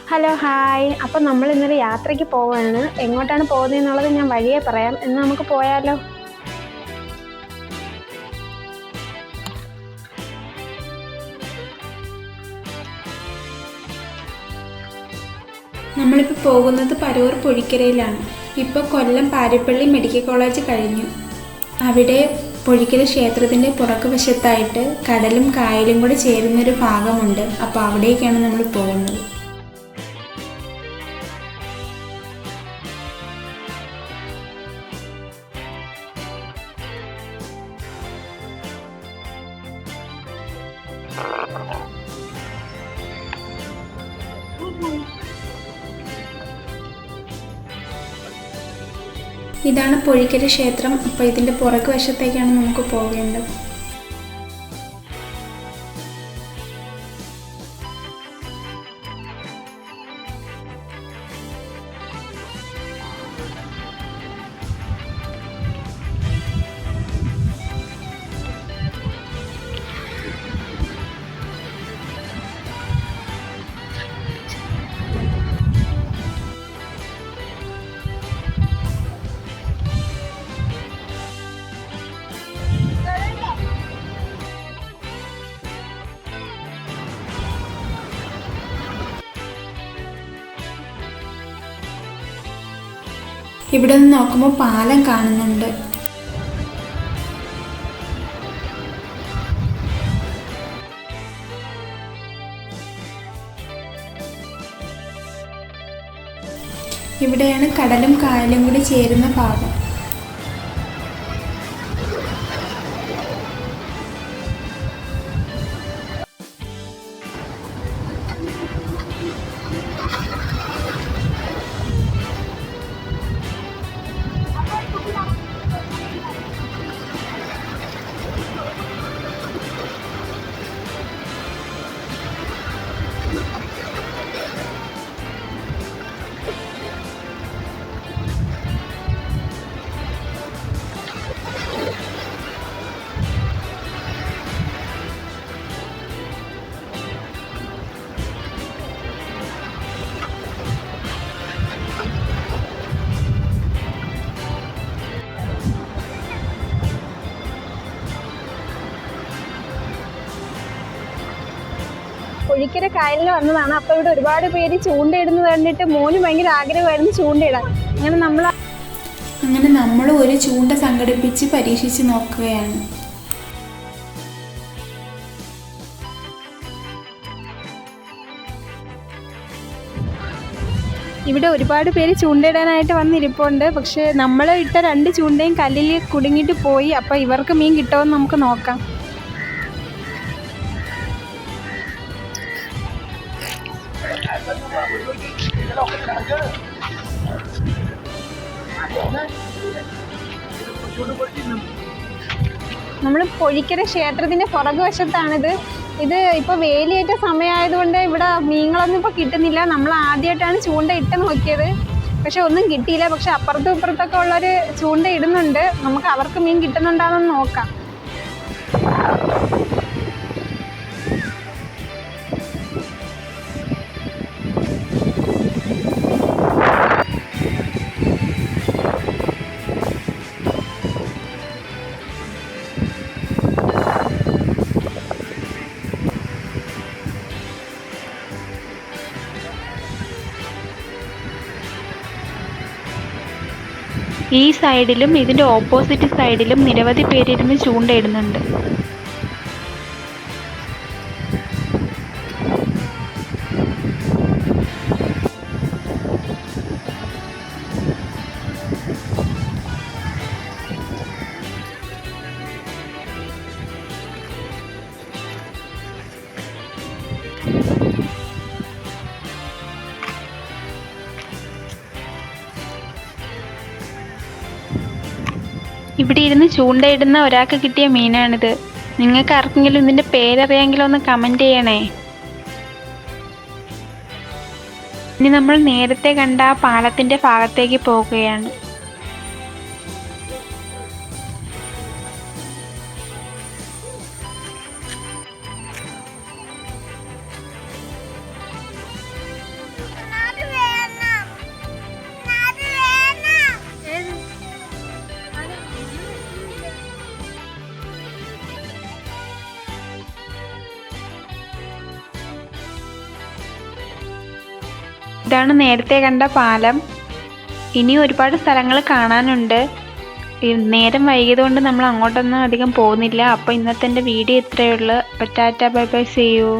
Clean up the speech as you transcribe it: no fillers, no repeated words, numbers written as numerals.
Hello hi. അപ്പം നമ്മൾ ഇന്നൊരു യാത്രയ്ക്ക് പോവുകയാണ്. എങ്ങോട്ടാണ് പോകുന്നതെന്നുള്ളത് ഞാൻ വഴിയേ പറയാം. എന്ന് നമുക്ക് പോയാലോ? നമ്മളിപ്പോൾ പോകുന്നത് പരവൂർ പൊഴിക്കരയിലാണ്. ഇപ്പോൾ കൊല്ലം പാരിപ്പള്ളി മെഡിക്കൽ കോളേജ് കഴിഞ്ഞു. അവിടെ പൊഴിക്കര ക്ഷേത്രത്തിൻ്റെ പുറകുവശത്തായിട്ട് കടലും കായലും കൂടി ചേരുന്നൊരു ഭാഗമുണ്ട്. അപ്പോൾ അവിടേക്കാണ് നമ്മൾ പോകുന്നത്. ഇതാണ് പൊഴിക്കര ക്ഷേത്രം. അപ്പോൾ ഇതിൻ്റെ പുറകു വശത്തേക്കാണ് നമുക്ക് പോകേണ്ടത്. ഇവിടെ നിന്ന് നോക്കുമ്പോൾ പാലം കാണുന്നുണ്ട്. ഇവിടെയാണ് കടലും കായലും കൂടി ചേരുന്ന ഭാഗം. പൊഴിക്കര കായലിൽ വന്നതാണ്. അപ്പോൾ ഇവിടെ ഒരുപാട് പേര് ചൂണ്ടയിടുന്നത് കണ്ടിട്ട് മോന് ഭയങ്കര ആഗ്രഹമായിരുന്നു ചൂണ്ടയിടാൻ. അങ്ങനെ നമ്മൾ ഒരു ചൂണ്ട സംഘടിപ്പിച്ച് പരീക്ഷിച്ച് നോക്കുകയാണ്. ഇവിടെ ഒരുപാട് പേര് ചൂണ്ടയിടാനായിട്ട് വന്നിരിപ്പുണ്ട്. പക്ഷേ നമ്മൾ ഇട്ട 2 ചൂണ്ടയും കല്ലിൽ കുടുങ്ങിയിട്ട് പോയി. അപ്പോൾ ഇവർക്ക് മീൻ കിട്ടുമെന്ന് നമുക്ക് നോക്കാം. നമ്മൾ പൊഴിക്കര ക്ഷേത്രത്തിൻ്റെ പുറകുവശത്താണിത്. ഇത് ഇപ്പോൾ വേലിയേറ്റ സമയമായതുകൊണ്ട് ഇവിടെ മീനുകളൊന്നും ഇപ്പോൾ കിട്ടുന്നില്ല. നമ്മൾ ആദ്യമായിട്ടാണ് ചൂണ്ട ഇട്ട് നോക്കിയത്. പക്ഷെ ഒന്നും കിട്ടിയില്ല. പക്ഷെ അപ്പുറത്തും ഇപ്പുറത്തൊക്കെ ഉള്ളൊരു ചൂണ്ട ഇടുന്നുണ്ട്. നമുക്ക് അവർക്ക് മീൻ കിട്ടുന്നുണ്ടാണെന്ന് നോക്കാം. ഈ സൈഡിലും ഇതിൻ്റെ ഓപ്പോസിറ്റ് സൈഡിലും നിരവധി പേരിരുന്ന് ചൂണ്ടയിടുന്നുണ്ട്. ഇവിടെ ഇരുന്ന് ചൂണ്ടയിടുന്ന ഒരാൾക്ക് കിട്ടിയ മീനാണിത്. നിങ്ങൾക്ക് ആർക്കെങ്കിലും ഇതിൻ്റെ പേരറിയാമെങ്കിലോ ഒന്ന് കമൻറ്റ് ചെയ്യണേ. ഇനി നമ്മൾ നേരത്തെ കണ്ട ആ പാലത്തിൻ്റെ ഭാഗത്തേക്ക് പോകുകയാണ്. ഇതാണ് നേരത്തെ കണ്ട പാലം. ഇനി ഒരുപാട് സ്ഥലങ്ങൾ കാണാനുണ്ട്. നേരം വൈകിയതുകൊണ്ട് നമ്മൾ അങ്ങോട്ടൊന്നും അധികം പോകുന്നില്ല. അപ്പോൾ ഇന്നത്തെ എൻ്റെ വീഡിയോ ഇത്രയേ ഉള്ളൂ. അപ്പോൾ tata, bye bye, see U.